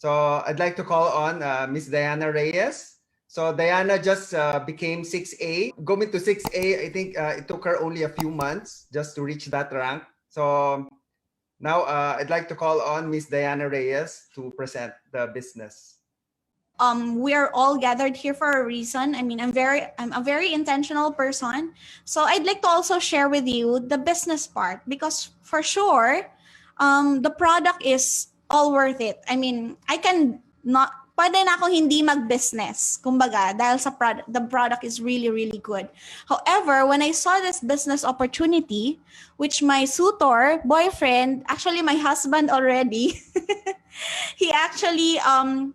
So I'd like to call on Miss Diana Reyes. So Diana just became 6A. Going to 6A, I think it took her only a few months just to reach that rank. So now I'd like to call on Miss Diana Reyes to present the business. We are all gathered here for a reason. I mean, I'm a very intentional person. So I'd like to also share with you the business part, because for sure, the product is all worth it. I mean, pwede na akong hindi mag-business, kumbaga, dahil sa the product is really, really good. However, when I saw this business opportunity, which my suitor, boyfriend, actually my husband already, he actually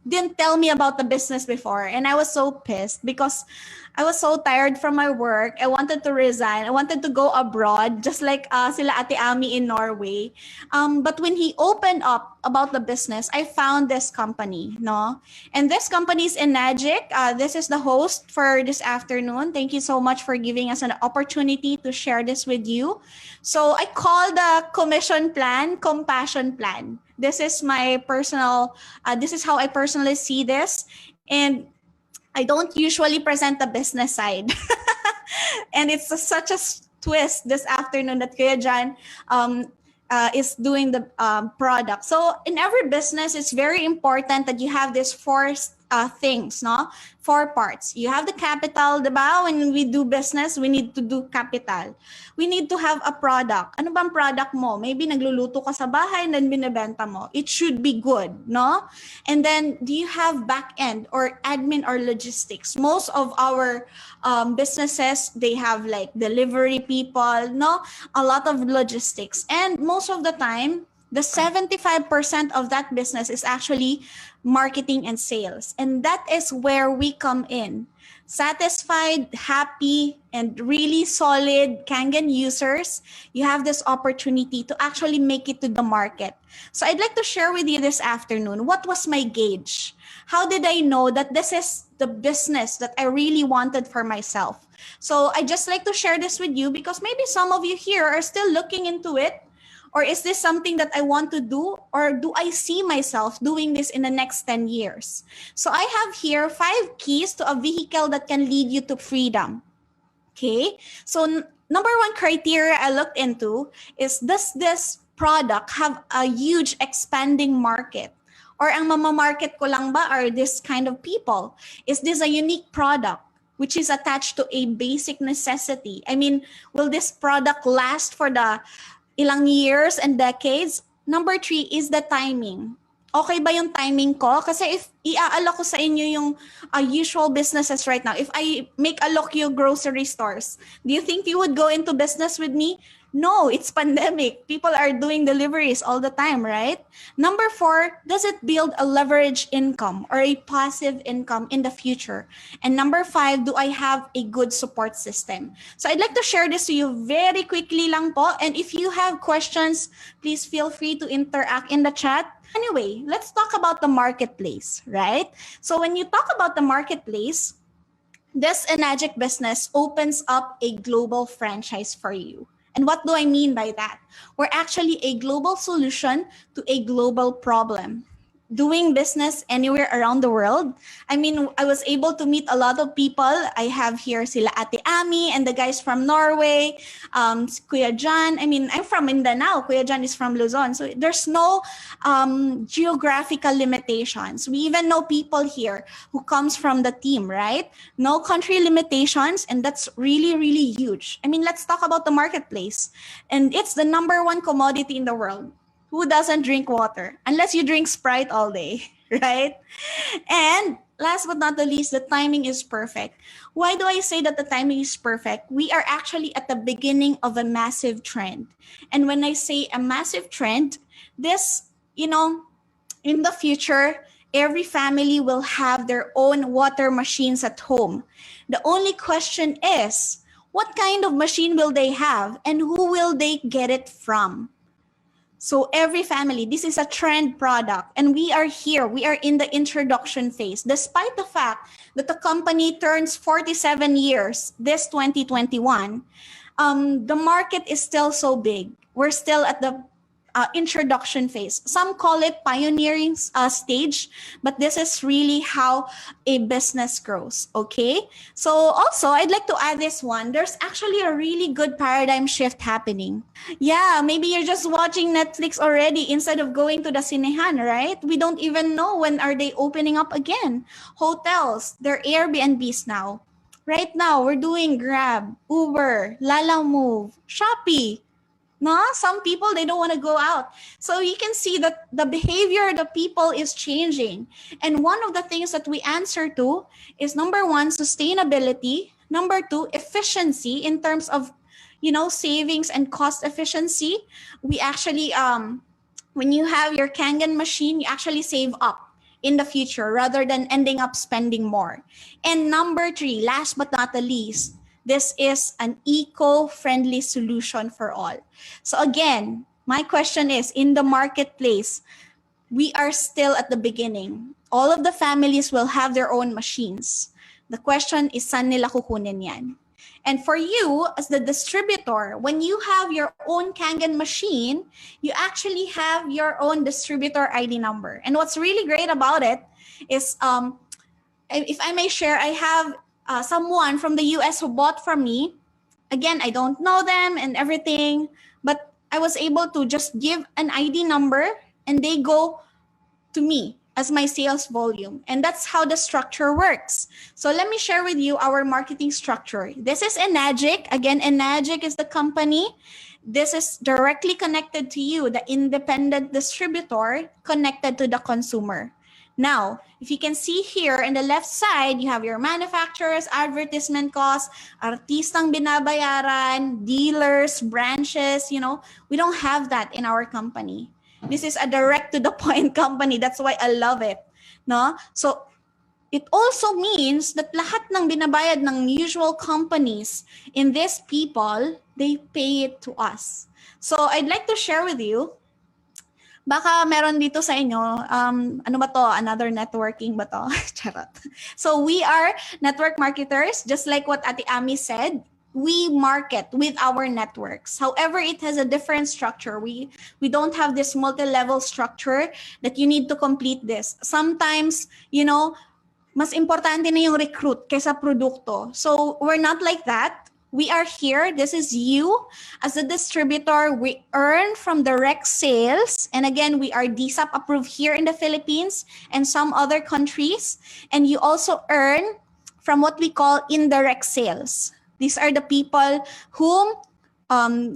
didn't tell me about the business before. And I was so pissed because I was so tired from my work. I wanted to resign. I wanted to go abroad, just like sila Ate Ami in Norway. But when he opened up about the business, I found this company, no? And this company is Enagic. This is the host for this afternoon. Thank you so much for giving us an opportunity to share this with you. So I call the commission plan compassion plan. This is my personal, this is how I personally see this. And I don't usually present the business side. And it's such a twist this afternoon that Kuya John is doing the product. So in every business, it's very important that you have these four things, no? 4 parts. You have the capital, diba? When we do business, we need to do capital. We need to have a product. Ano bang product mo? Maybe nagluluto ka sa bahay and then binibenta mo. It should be good, no? And then, do you have back-end or admin or logistics? Most of our businesses, they have like delivery people, no? A lot of logistics. And most of the time, the 75% of that business is actually marketing and sales. And that is where we come in. Satisfied, happy, and really solid Kangen users, you have this opportunity to actually make it to the market. So I'd like to share with you this afternoon, what was my gauge? How did I know that this is the business that I really wanted for myself? So I just like to share this with you because maybe some of you here are still looking into it. Or is this something that I want to do? Or do I see myself doing this in the next 10 years? So I have here 5 keys to a vehicle that can lead you to freedom. Okay, so number 1 criteria I looked into is, does this product have a huge expanding market? Or ang mamamarket ko lang ba are this kind of people? Is this a unique product which is attached to a basic necessity? I mean, will this product last for the ilang years and decades? Number 3 is the timing. Okay ba yung timing ko? Kasi if iaalok ko sa inyo yung usual businesses right now, if I make alok you grocery stores, do you think you would go into business with me? No, it's pandemic. People are doing deliveries all the time, right? Number 4, does it build a leverage income or a passive income in the future? And number 5, do I have a good support system? So I'd like to share this to you very quickly lang po. And if you have questions, please feel free to interact in the chat. Anyway, let's talk about the marketplace, right? So when you talk about the marketplace, this Enagic business opens up a global franchise for you. And what do I mean by that? We're actually a global solution to a global problem. Doing business anywhere around the world. I mean, I was able to meet a lot of people. I have here sila Ate Ami and the guys from Norway, Kuya John. I mean, I'm from Mindanao. Kuya John is from Luzon. So there's no geographical limitations. We even know people here who comes from the team, right? No country limitations, and that's really, really huge. I mean, let's talk about the marketplace. And it's the #1 commodity in the world. Who doesn't drink water? Unless you drink Sprite all day, right? And last but not the least, the timing is perfect. Why do I say that the timing is perfect? We are actually at the beginning of a massive trend. And when I say a massive trend, this, in the future, every family will have their own water machines at home. The only question is, what kind of machine will they have and who will they get it from? So every family, this is a trend product, and we are here. We are in the introduction phase. Despite the fact that the company turns 47 years this 2021, the market is still so big. We're still at the introduction phase. Some call it pioneering stage, but this is really how a business grows, okay? So also, I'd like to add this one. There's actually a really good paradigm shift happening. Yeah, maybe you're just watching Netflix already instead of going to the cinehan, right? We don't even know when are they opening up again. Hotels, they're Airbnbs now. Right now, we're doing Grab, Uber, Lalamove, Shopee. No, some people, they don't want to go out. So you can see that the behavior of the people is changing. And one of the things that we answer to is number one, sustainability. Number two, efficiency in terms of, savings and cost efficiency. We actually, when you have your Kangen machine, you actually save up in the future rather than ending up spending more. And number three, last but not the least, this is an eco-friendly solution for all. So again, my question is, in the marketplace, we are still at the beginning. All of the families will have their own machines. The question is, saan nila kukunin yan? And for you, as the distributor, when you have your own Kangen machine, you actually have your own distributor ID number. And what's really great about it is, if I may share, I have someone from the US who bought from me. Again, I don't know them and everything, but I was able to just give an ID number and they go to me as my sales volume. And that's how the structure works. So let me share with you our marketing structure. This is Enagic. Again, Enagic is the company. This is directly connected to you, the independent distributor connected to the consumer. Now, if you can see here in the left side, you have your manufacturers, advertisement costs, artistang binabayaran, dealers, branches, we don't have that in our company. This is a direct to the point company. That's why I love it. No? So it also means that lahat ng binabayad ng usual companies in these people, they pay it to us. So I'd like to share with you, baka meron dito sa inyo, ano ba to? Another networking ba to? Charot. So we are network marketers, just like what Ate Ami said. We market with our networks. However, it has a different structure. We don't have this multi-level structure that you need to complete this. Sometimes, mas importante na yung recruit kaysa produkto. So we're not like that. We are here. This is you. As a distributor, we earn from direct sales. And again, we are DSAP approved here in the Philippines and some other countries. And you also earn from what we call indirect sales. These are the people whom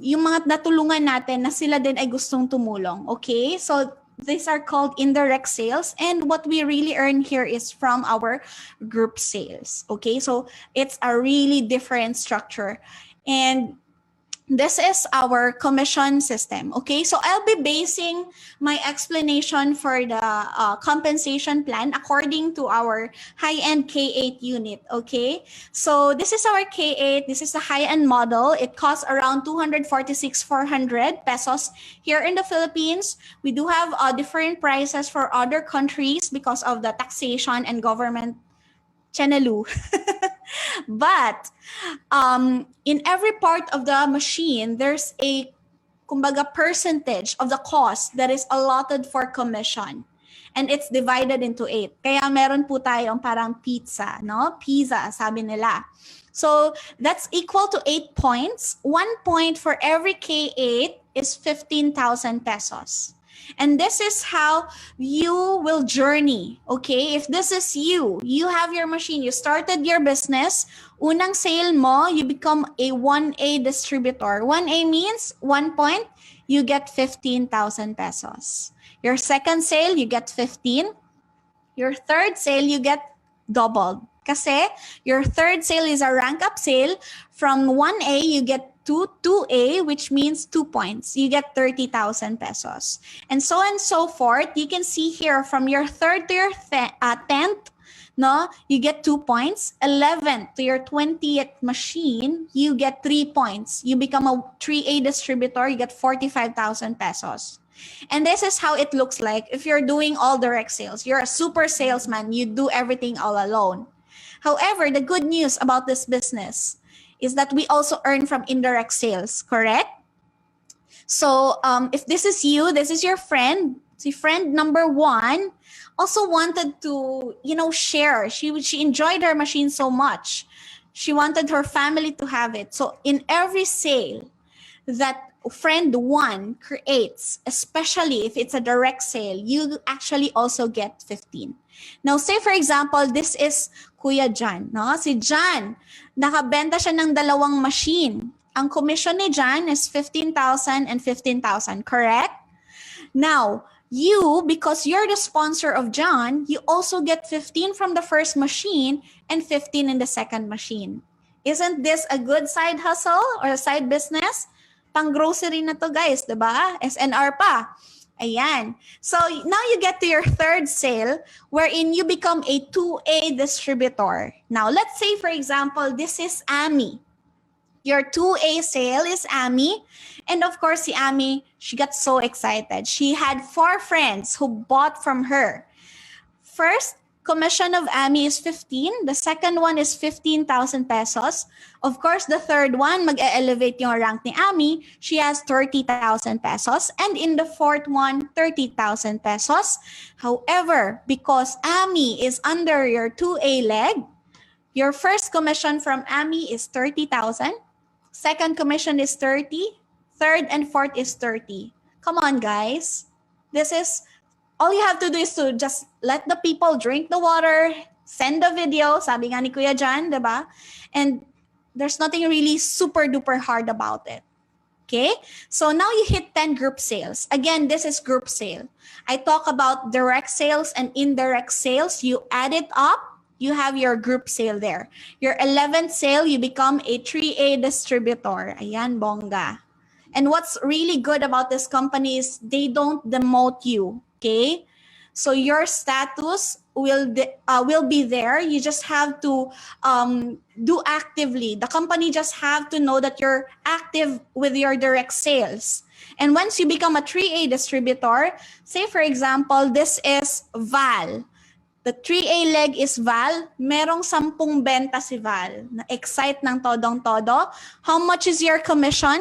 yung mga natulungan natin na sila din ay gustong tumulong. Okay? So these are called indirect sales. And what we really earn here is from our group sales. Okay? So it's a really different structure. And this is our commission system. Okay, so I'll be basing my explanation for the compensation plan according to our high-end K8 unit. Okay, so this is our K8. This is the high-end model. It costs around 246,400 pesos here in the Philippines. We do have different prices for other countries because of the taxation and government Chenelu. But in every part of the machine, there's a kumbaga percentage of the cost that is allotted for commission. And it's divided into 8. Kaya meron po tayong parang pizza, no? Pizza, sabi nila. So that's equal to 8 points. 1 point for every K8 is 15,000 pesos. And this is how you will journey, okay? If this is you have your machine, you started your business, unang sale mo, you become a 1A distributor. 1A means 1 point, you get 15,000 pesos. Your second sale, you get 15. Your third sale, you get doubled. Kasi your third sale is a rank up sale. From 1A, you get to 2A, which means 2 points. You get 30,000 pesos. And so forth. You can see here from your third to your 10th, no, you get 2 points. 11th to your 20th machine, you get 3 points. You become a 3A distributor, you get 45,000 pesos. And this is how it looks like if you're doing all direct sales. You're a super salesman. You do everything all alone. However, the good news about this business is that we also earn from indirect sales, correct? So if this is you, this is your friend. See, friend number one also wanted to, share. She enjoyed her machine so much. She wanted her family to have it. So in every sale that friend one creates, especially if it's a direct sale, you actually also get 15. Now, say for example, this is Kuya John. No? Si John, nakabenta siya ng dalawang machine. Ang commission ni John is 15,000 and 15,000, correct? Now, you, because you're the sponsor of John, you also get 15 from the first machine and 15 in the second machine. Isn't this a good side hustle or a side business? Pang-grocery na to, guys, diba? SNR pa. Ayan. So now you get to your third sale wherein you become a 2A distributor. Now, let's say, for example, this is Ami. Your 2A sale is Ami. And of course, si Ami, she got so excited. She had 4 friends who bought from her. First, commission of Ami is 15. The second one is 15,000 pesos. Of course, the third one, mag-elevate yung rank ni Ami. She has 30,000 pesos. And in the fourth one, 30,000 pesos. However, because Ami is under your 2A leg, your first commission from Ami is 30,000. Second commission is 30. Third and fourth is 30. Come on, guys. This is, all you have to do is to just let the people drink the water, send the video, sabi nga ni Kuya Jan, diba? And there's nothing really super duper hard about it. Okay? So now you hit 10 group sales. Again, this is group sale. I talk about direct sales and indirect sales. You add it up, you have your group sale there. Your 11th sale, you become a 3A distributor. Ayan, bongga. And what's really good about this company is they don't demote you, okay? So your status will be there. You just have to do actively. The company just have to know that you're active with your direct sales. And once you become a 3A distributor, say for example, this is Val. The 3A leg is Val. Merong 10 benta si Val. Na-excite ng todong-todo. How much is your commission?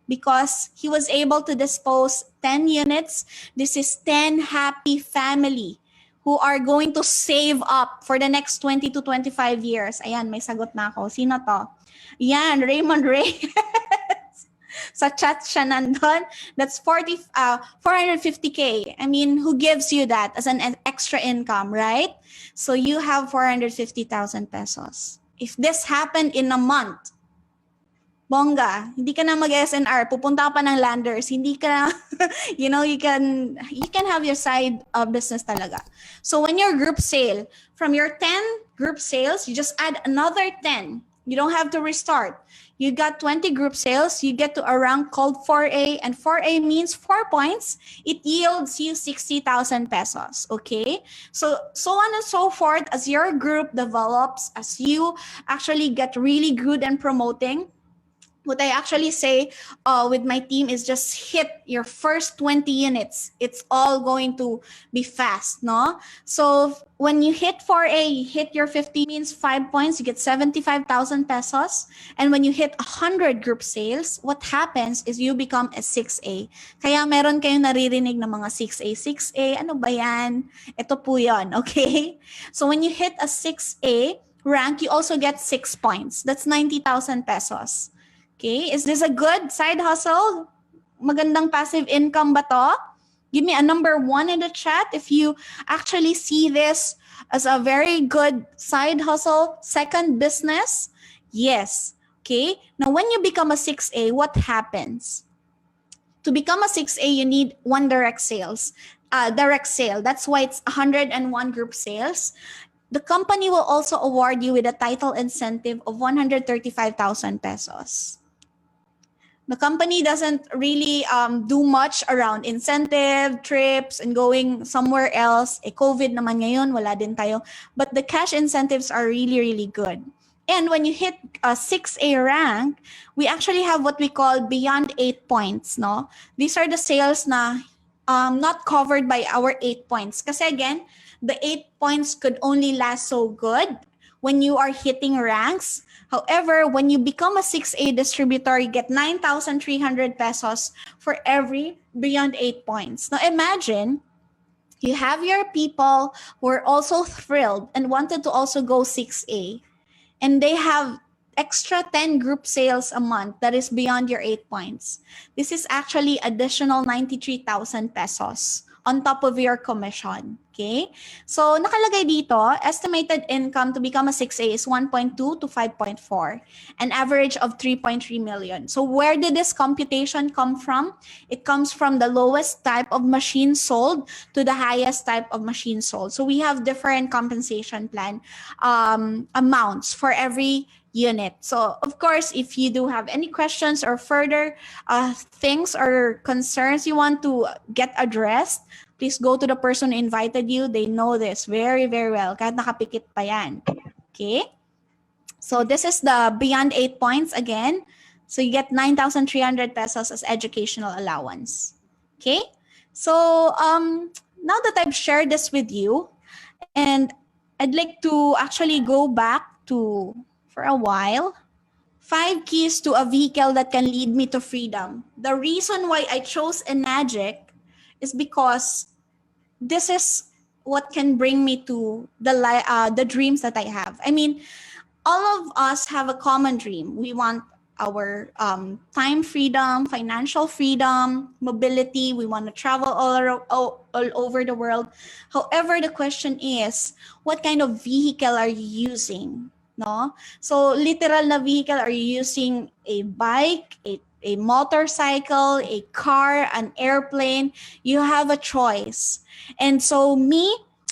Because he was able to dispose 10 units. This is 10 happy family who are going to save up for the next 20 to 25 years. Ayan, may sagot na ako. Sino to? Yan, Raymond Reyes. Sa chat siya nandun. That's 450K. I mean, who gives you that as an extra income, right? So you have 450,000 pesos. If this happened in a month, bongga, hindi ka na mag-SNR, pupunta ka pa ng landers, hindi ka na, you can have your side business talaga. So when your group sale, from your 10 group sales, you just add another 10. You don't have to restart. You got 20 group sales, you get to a rank called 4A, and 4A means 4 points. It yields you 60,000 pesos, okay? So on and so forth, as your group develops, as you actually get really good in promoting, what I actually say with my team is just hit your first 20 units. It's all going to be fast, no? So when you hit 4A, you hit your 50 means 5 points, you get 75,000 pesos. And when you hit 100 group sales, what happens is you become a 6A. Kaya meron kayong naririnig na mga 6A, 6A, ano ba yan? Ito po yun, okay? So when you hit a 6A rank, you also get 6 points. That's 90,000 pesos. Okay, is this a good side hustle? Magandang passive income ba to? Give me a number 1 in the chat if you actually see this as a very good side hustle, second business. Yes. Okay, now when you become a 6A, what happens? To become a 6A, you need 1 direct sale. That's why it's 101 group sales. The company will also award you with a title incentive of 135,000 pesos. The company doesn't really do much around incentive, trips, and going somewhere else. COVID naman ngayon, wala din tayo. But the cash incentives are really, really good. And when you hit a 6A rank, we actually have what we call beyond 8 points, no? These are the sales na not covered by our 8 points. Kasi again, the 8 points could only last so good when you are hitting ranks. However, when you become a 6A distributor, you get 9,300 pesos for every beyond 8 points. Now imagine you have your people who are also thrilled and wanted to also go 6A, and they have extra 10 group sales a month that is beyond your 8 points. This is actually additional 93,000 pesos on top of your commission. Okay? So nakalagay dito, estimated income to become a 6A is 1.2 to 5.4, an average of 3.3 million. So where did this computation come from? It comes from the lowest type of machine sold to the highest type of machine sold. So we have different compensation plan amounts for every unit. So of course, if you do have any questions or further things or concerns you want to get addressed, please go to the person who invited you. They know this very, very well. Kahit nakapikit pa yan. Okay? So this is the beyond 8 points again. So you get 9,300 pesos as educational allowance. Okay? So now that I've shared this with you, and I'd like to actually go back to, for a while, 5 keys to a vehicle that can lead me to freedom. The reason why I chose Enagic is because this is what can bring me to the dreams that I have. I mean, all of us have a common dream. We want our time freedom, financial freedom, mobility. We want to travel all over the world. However, the question is, what kind of vehicle are you using? No? So literal na vehicle, are you using a bike, a motorcycle, a car, an airplane? You have a choice. And so me,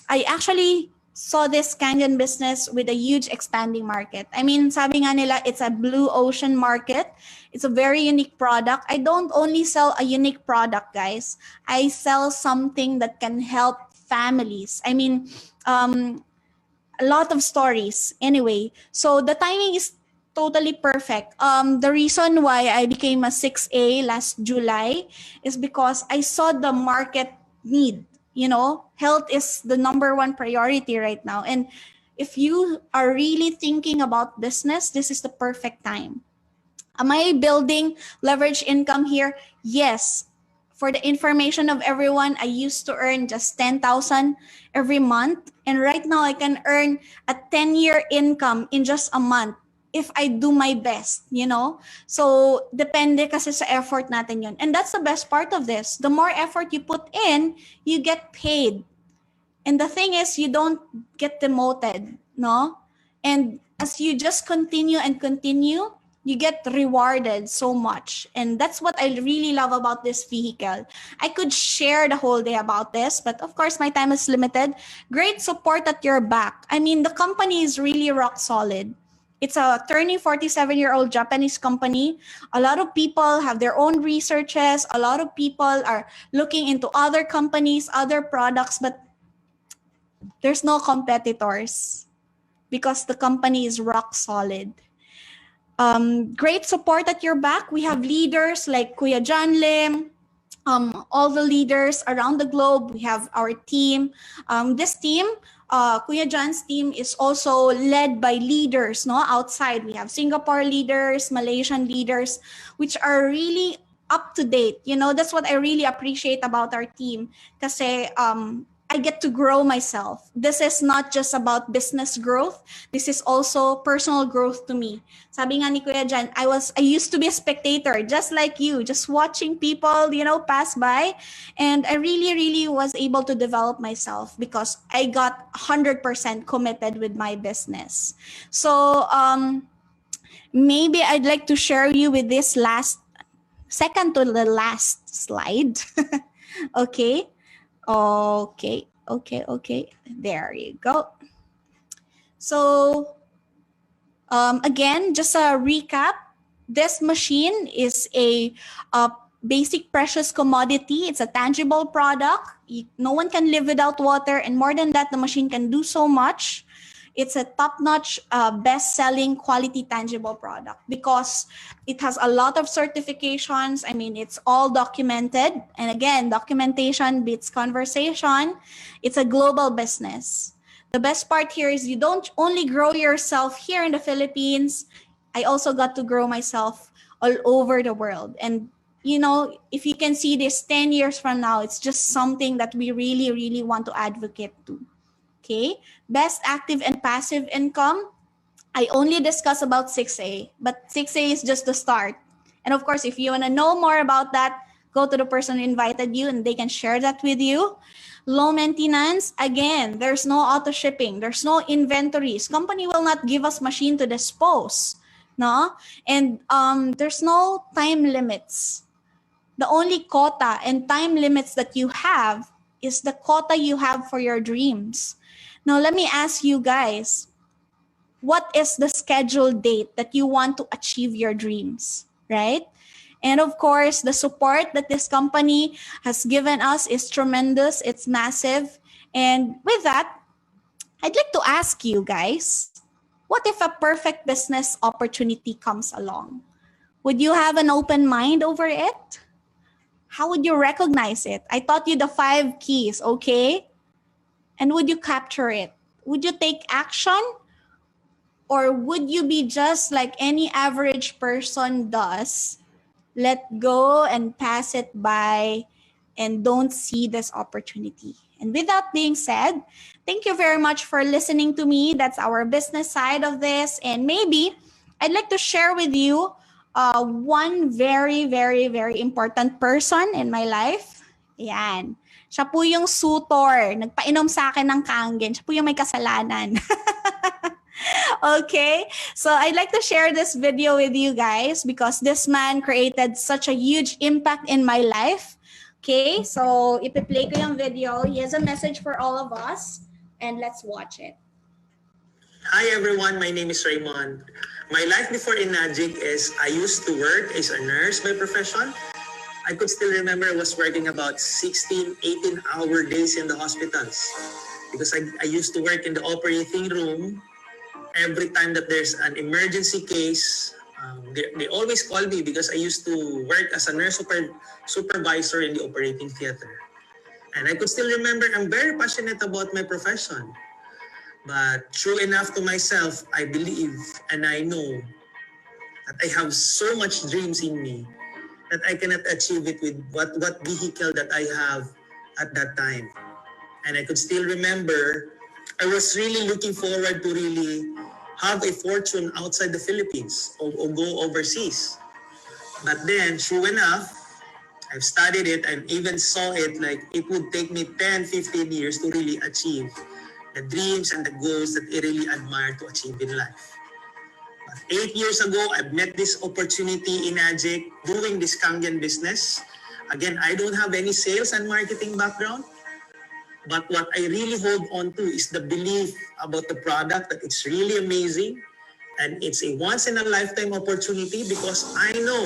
I actually saw this Kangen business with a huge expanding market. I mean, sabi nga nila, it's a blue ocean market. It's a very unique product. I don't only sell a unique product, guys. I sell something that can help families. I mean, a lot of stories. Anyway, so the timing is totally perfect. The reason why I became a 6A last July is because I saw the market need. You know, health is the #1 priority right now. And if you are really thinking about business, this is the perfect time. Am I building leverage income here? Yes. For the information of everyone, I used to earn just 10,000 every month. And right now I can earn a 10-year income in just a month if I do my best, you know? So, depende kasi sa effort natin yun. And that's the best part of this. The more effort you put in, you get paid. And the thing is, you don't get demoted, no? And as you just continue and continue, you get rewarded so much. And that's what I really love about this vehicle. I could share the whole day about this, but of course my time is limited. Great support at your back. I mean, the company is really rock solid. It's a turning 47-year-old Japanese company. A lot of people have their own researches. A lot of people are looking into other companies, other products, but there's no competitors because the company is rock solid. Great support at your back. We have leaders like Kuya John Lim, all the leaders around the globe. We have our team. This team, Kuya John's team, is also led by leaders, no, outside. We have Singapore leaders, Malaysian leaders, which are really up to date. You know, that's what I really appreciate about our team. Kasi I get to grow myself. This is not just about business growth. This is also personal growth to me. Sabi nga ni Kuya Jan, I used to be a spectator, just like you, just watching people, you know, pass by. And I really, really was able to develop myself because I got 100% committed with my business. So maybe I'd like to share you with this second to the last slide. Okay. Okay. There you go. So again, just a recap. This machine is a basic precious commodity. It's a tangible product. No one can live without water. And more than that, the machine can do so much. It's a top-notch, best-selling, quality, tangible product because it has a lot of certifications. I mean, it's all documented. And again, documentation beats conversation. It's a global business. The best part here is you don't only grow yourself here in the Philippines. I also got to grow myself all over the world. And you know, if you can see this 10 years from now, it's just something that we really, really want to advocate to. Okay? Best active and passive income. I only discuss about 6A, but 6A is just the start. And of course, if you want to know more about that, go to the person who invited you and they can share that with you. Low maintenance, again, there's no auto shipping, there's no inventories. Company will not give us machine to dispose, no? And there's no time limits. The only quota and time limits that you have is the quota you have for your dreams. Now, let me ask you guys, what is the scheduled date that you want to achieve your dreams, right? And of course, the support that this company has given us is tremendous. It's massive. And with that, I'd like to ask you guys, what if a perfect business opportunity comes along? Would you have an open mind over it? How would you recognize it? I taught you the 5 keys, okay? And would you capture it? Would you take action? Or would you be just like any average person does, let go and pass it by and don't see this opportunity? And with that being said, thank you very much for listening to me. That's our business side of this. And maybe I'd like to share with you one very, very, very important person in my life. Yan. Siya po yung sutor. Nagpainom sa akin ng Kangen. Siya po yung may kasalanan. Okay, so I'd like to share this video with you guys because this man created such a huge impact in my life. Okay, so ipi-play ko yung video. He has a message for all of us and let's watch it. Hi everyone, my name is Raymond. My life before Enagic is I used to work as a nurse by profession. I could still remember I was working about 16, 18-hour days in the hospitals because I used to work in the operating room. Every time that there's an emergency case, they always call me because I used to work as a nurse supervisor in the operating theater. And I could still remember I'm very passionate about my profession. But true enough to myself, I believe and I know that I have so much dreams in me that I cannot achieve it with what vehicle that I have at that time. And I could still remember I was really looking forward to really have a fortune outside the Philippines or go overseas. But then, true enough, I've studied it and even saw it like it would take me 10, 15 years to really achieve the dreams and the goals that I really admire to achieve in life. But 8 years ago, I've met this opportunity in Enagic doing this Kangen business. Again, I don't have any sales and marketing background. But what I really hold on to is the belief about the product that it's really amazing and it's a once in a lifetime opportunity because I know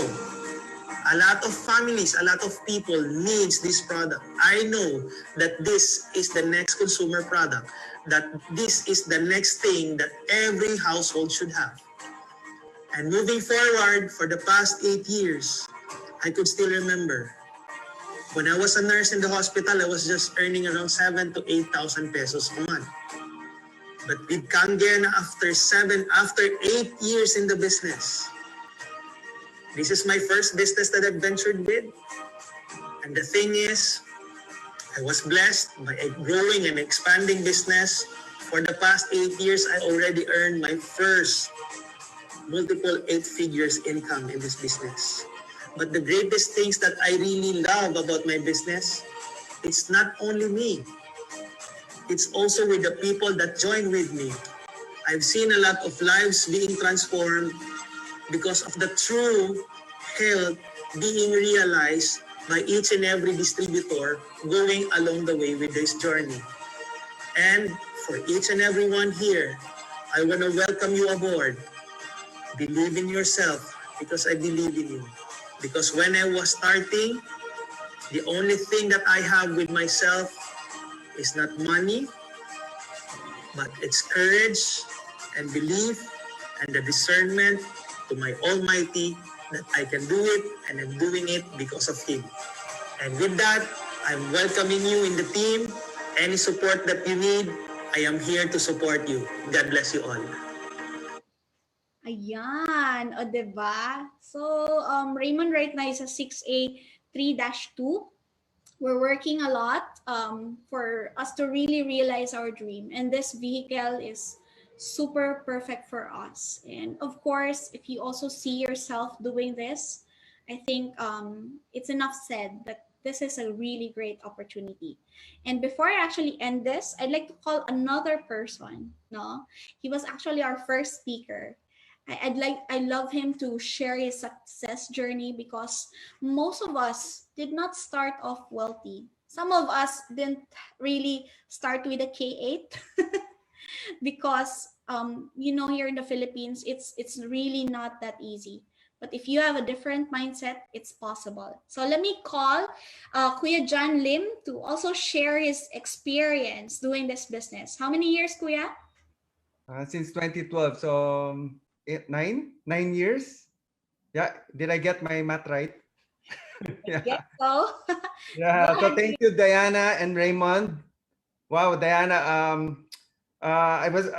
a lot of families, a lot of people needs this product. I know that this is the next consumer product, that this is the next thing that every household should have. And moving forward for the past 8 years, I could still remember when I was a nurse in the hospital, I was just earning around 7,000 to 8,000 pesos a month. But with Kangen, after 8 years in the business, this is my first business that I've ventured with. And the thing is, I was blessed by a growing and expanding business. For the past 8 years, I already earned my first multiple 8 figures income in this business. But the greatest things that I really love about my business, it's not only me. It's also with the people that join with me. I've seen a lot of lives being transformed because of the true health being realized by each and every distributor going along the way with this journey. And for each and every one here, I want to welcome you aboard. Believe in yourself because I believe in you. Because when I was starting, the only thing that I have with myself is not money, but it's courage and belief and the discernment to my Almighty that I can do it and I'm doing it because of Him. And with that, I'm welcoming you in the team. Any support that you need, I am here to support you. God bless you all. Ayan, o diba? So, Raymond right now is a 6A 3-2. We're working a lot for us to really realize our dream. And this vehicle is super perfect for us. And of course, if you also see yourself doing this, I think it's enough said that this is a really great opportunity. And before I actually end this, I'd like to call another person. No, he was actually our first speaker. I love him to share his success journey because most of us did not start off wealthy. Some of us didn't really start with a K8 because here in the Philippines it's really not that easy. But if you have a different mindset, it's possible. So let me call Kuya John Lim to also share his experience doing this business. How many years, Kuya? Since 2012, so 9 years. Yeah, did I get my math right? Yes, Yeah. so. Yeah. Go So ahead, thank you, Diana and Raymond. Wow, Diana. I was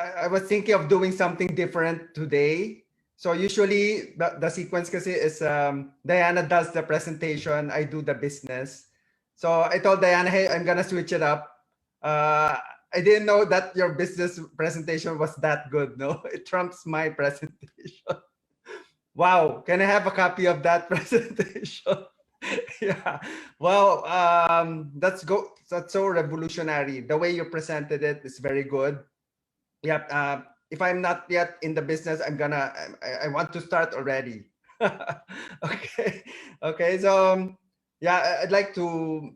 thinking of doing something different today. So usually the sequence kasi is Diana does the presentation, I do the business. So I told Diana, hey, I'm gonna switch it up. I didn't know that your business presentation was that good. No, it trumps my presentation. Wow, can I have a copy of that presentation? Yeah. Wow. That's so revolutionary. The way you presented it is very good. Yeah. If I'm not yet in the business, I want to start already. Okay. Okay. So yeah, I'd like to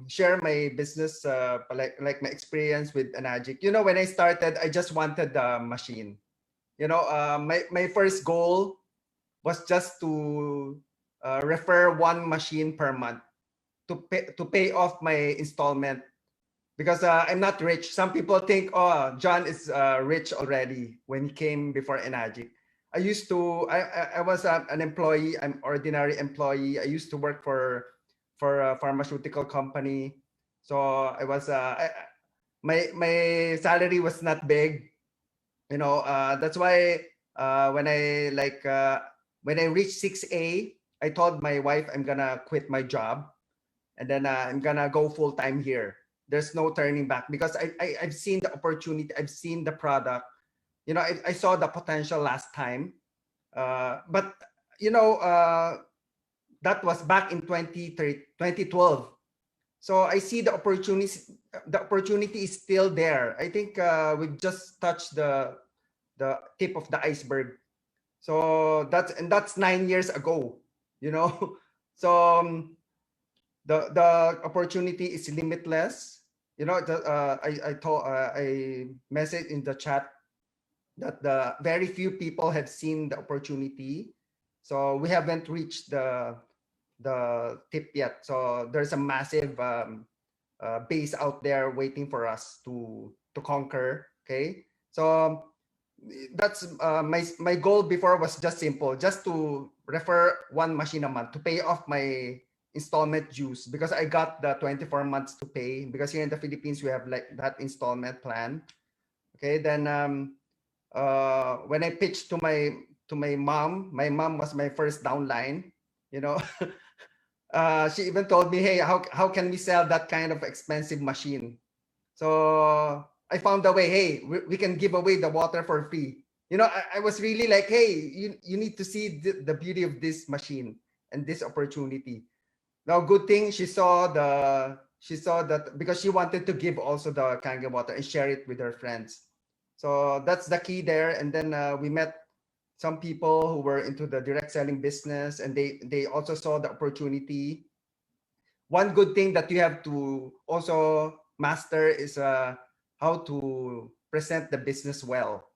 share my business, like my experience with Enagic. You know, when I started, I just wanted the machine. You know, my first goal was just to refer one machine per month to pay off my installment because I'm not rich. Some people think, oh, John is rich already when he came before Enagic. I was an employee. I'm ordinary employee. I used to work for a pharmaceutical company. So I was my salary was not big. You know, that's why when I reached 6A, I told my wife I'm gonna quit my job and then I'm gonna go full time here. There's no turning back because I've seen the opportunity, I've seen the product. You know, I saw the potential last time, but you know, that was back in 2012. So I see the opportunities. The opportunity is still there. I think we've just touched the tip of the iceberg. So that's 9 years ago. You know, so the opportunity is limitless. You know, I messaged in the chat that the very few people have seen the opportunity. So we haven't reached the tip yet. So there's a massive base out there waiting for us to conquer. Okay, so that's my goal before was just simple, just to refer one machine a month to pay off my installment dues because I got the 24 months to pay because here in the Philippines we have like that installment plan. Okay, then when I pitched to my mom, my mom was my first downline. You know, she even told me, hey, how can we sell that kind of expensive machine? So I found a way, hey, we can give away the water for free. You know, I was really like, hey, you need to see the beauty of this machine and this opportunity. Now, good thing she saw that because she wanted to give also the Kangen water and share it with her friends. So that's the key there. And then we met some people who were into the direct selling business and they also saw the opportunity. One good thing that you have to also master is how to present the business well.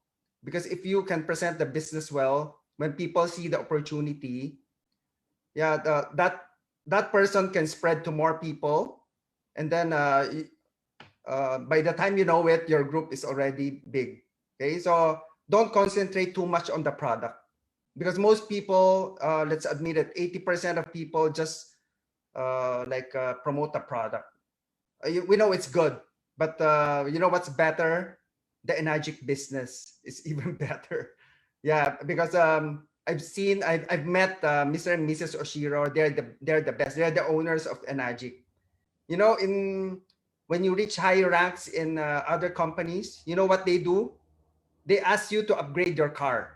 Because if you can present the business well, when people see the opportunity, yeah, that person can spread to more people, and then by the time you know it, your group is already big. Okay, so don't concentrate too much on the product because most people, let's admit it, 80% of people just promote a product. We know it's good, But you know what's better? The Enagic business is even better. Yeah, because I've met Mr. and Mrs. Oshiro. They're the best. They're the owners of Enagic. You know, in when you reach high ranks in other companies, you know what they do? They ask you to upgrade your car.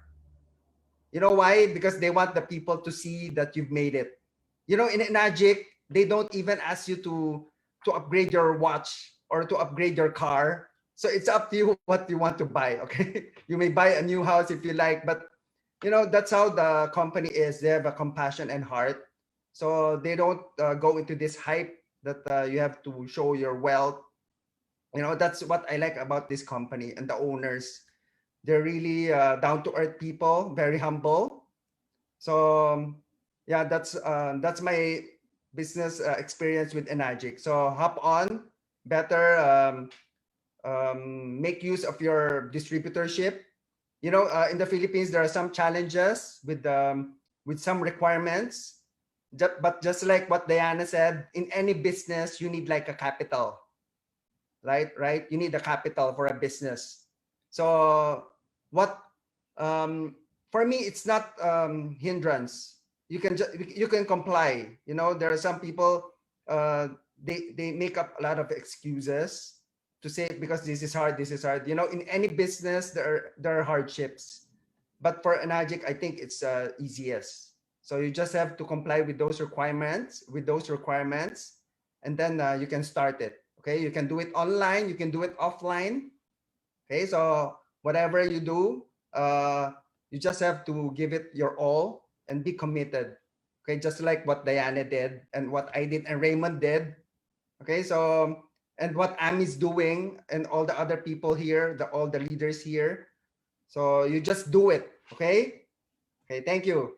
You know why? Because they want the people to see that you've made it. You know, in Enagic, they don't even ask you to upgrade your watch or to upgrade your car. So it's up to you what you want to buy. Okay, you may buy a new house if you like, but you know that's how the company is. They have a compassion and heart, so they don't go into this hype that you have to show your wealth. You know, that's what I like about this company and the owners. They're really down to earth people, very humble. So yeah, that's my business experience with Enagic. So hop on, better make use of your distributorship. You know, in the Philippines, there are some challenges with some requirements. But just like what Diana said, in any business, you need like a capital, right? Right? You need a capital for a business. So what for me, it's not hindrance. You can comply. You know, there are some people they make up a lot of excuses to say because this is hard, this is hard. You know, in any business there are hardships, but for Enagic, I think it's easiest. So you just have to comply with those requirements, and then you can start it. Okay, you can do it online, you can do it offline. Okay, so whatever you do, you just have to give it your all and be committed. Okay, just like what Diana did and what I did and Raymond did. Okay, so and what Ami's doing and all the other people here, all the leaders here. So you just do it. Okay. Okay. Thank you.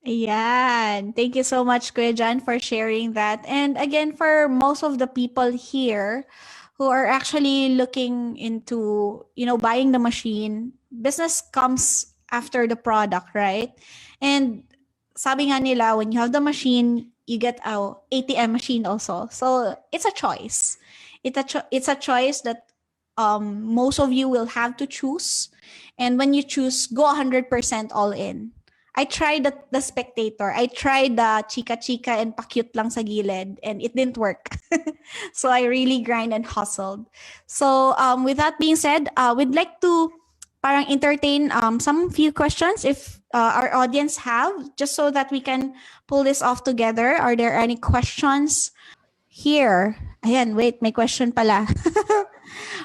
Ayan. Thank you so much, Kuya John, for sharing that. And again, for most of the people here who are actually looking into, buying the machine, business comes after the product, right? And sabi nga nila, when you have the machine, you get a ATM machine also. So it's a choice. It's a choice that most of you will have to choose. And when you choose, go 100% all in. I tried the spectator. I tried the chika-chika and pakyut lang sa gilid, and it didn't work. So I really grind and hustled. So with that being said, we'd like to parang entertain some few questions if our audience have, just so that we can pull this off together. Are there any questions here? Ayan, wait, may question pala.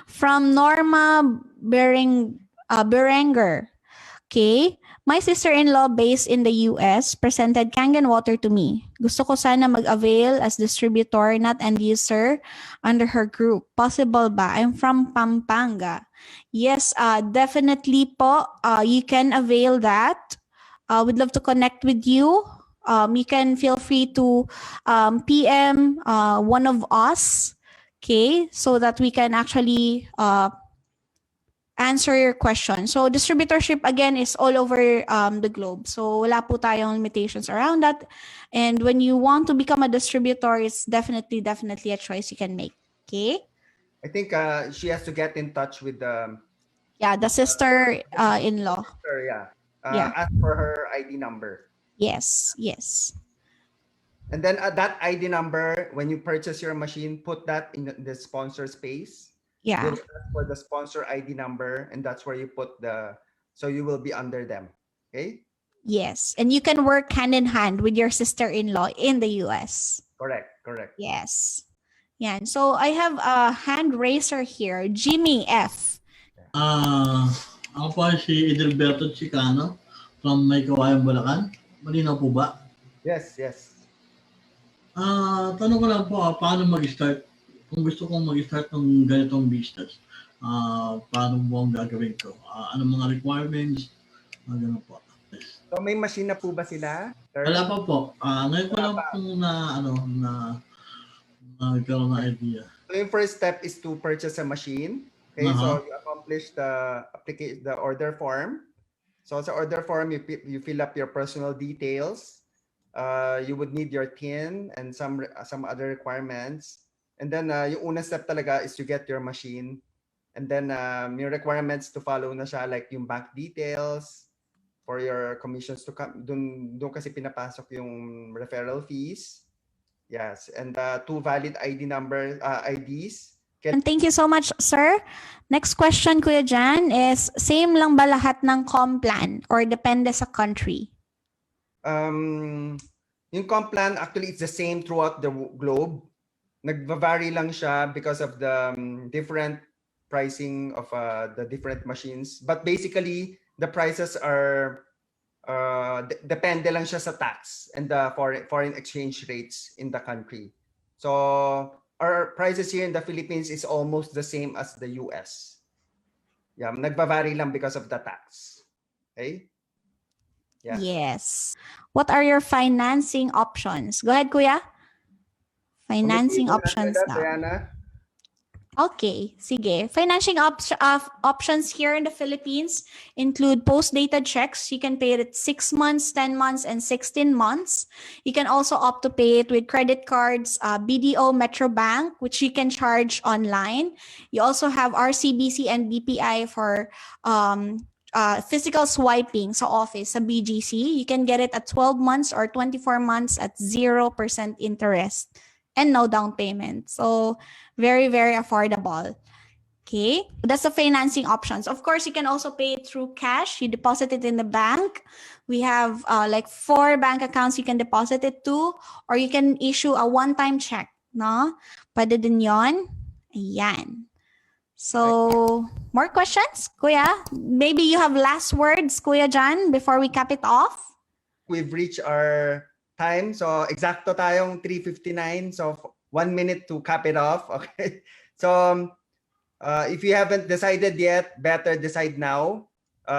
From Norma Berenger. Okay. My sister-in-law based in the US presented Kangen Water to me. Gusto ko sana mag-avail as distributor, not end user, under her group. Possible ba? I'm from Pampanga. Yes, definitely po. You can avail that. We'd love to connect with you. You can feel free to PM one of us, okay, so that we can actually answer your question. So distributorship again is all over the globe. So wala po tayong limitations around that. And when you want to become a distributor, it's definitely a choice you can make. Okay. I think she has to get in touch with the the sister-in-law. Yeah. Ask for her ID number. Yes. And then that ID number, when you purchase your machine, put that in the sponsor space. Yeah. They will ask for the sponsor ID number, and that's where you put so you will be under them. Okay? Yes. And you can work hand in hand with your sister-in-law in the US. Correct. Yes. Yeah. So I have a hand raiser here, Jimmy F. Ako po si Edelberto Chicano from May Kawayan, Bulacan. Malinaw po ba? Yes. Tanong ko lang po, paano mag-start? Kung gusto kong mag-start ng ganitong business, paano mo ang gagawin ko? Anong mga requirements? Gano'n po. Yes. So may machine na po ba sila? Wala pa po. Ngayon ko lang po nagkaroon ng idea. So yung first step is to purchase a machine. Okay, so you accomplish the order form. So sa order form, you fill up your personal details. You would need your TIN and some other requirements. And then yung unang step talaga is to get your machine. And then yung requirements to follow na siya, like yung bank details for your commissions to come. Doon kasi pinapasok yung referral fees. Yes, and 2 valid ID number IDs. And thank you so much, sir. Next question, Kuya Jan, is same lang ba lahat ng com plan or depende sa country? Yung comp plan, actually, it's the same throughout the globe. Nagva-vary lang siya because of the different pricing of the different machines. But basically, the prices are depende lang siya sa tax and the foreign exchange rates in the country. So our prices here in the Philippines is almost the same as the US. Yeah, nagva-vary lang because of the tax. Okay? Yeah. Yes. What are your financing options? Go ahead, Kuya. Financing options now. Diana? Okay, sige. Financing options here in the Philippines include post-dated checks. You can pay it 6 months, 10 months, and 16 months. You can also opt to pay it with credit cards, BDO, Metro Bank, which you can charge online. You also have RCBC and BPI for physical swiping sa office, sa BGC. You can get it at 12 months or 24 months at 0% interest and no down payment. So very, very affordable. Okay, that's the financing options. Of course, you can also pay it through cash. You deposit it in the bank. We have like 4 bank accounts you can deposit it to, or you can issue a one-time check. No? Pwede din yon. Ayan. So, more questions, Kuya? Maybe you have last words, Kuya Jan, before we cap it off? We've reached our time. So, exacto tayong 3:59. So, 1 minute to cap it off. Okay. So, if you haven't decided yet, better decide now.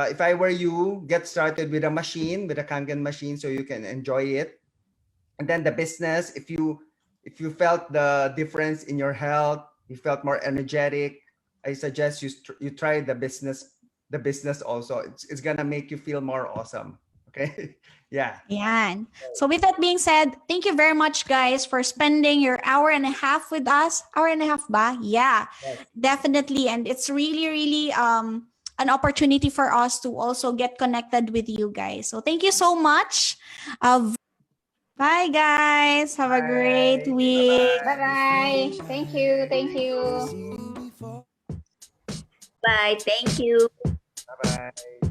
If I were you, get started with a machine, with a Kangen machine, so you can enjoy it. And then the business, if you felt the difference in your health, you felt more energetic, I suggest you try the business also. It's gonna make you feel more awesome. Okay. Yeah. Yan. So with that being said, thank you very much, guys, for spending your hour and a half with us. Hour and a half ba? Yeah, Yes. definitely. And it's really, really an opportunity for us to also get connected with you guys. So thank you so much. Bye, guys. Have a great Bye. week. Bye-bye. Thank you. Thank you. Bye. Thank you. Bye-bye.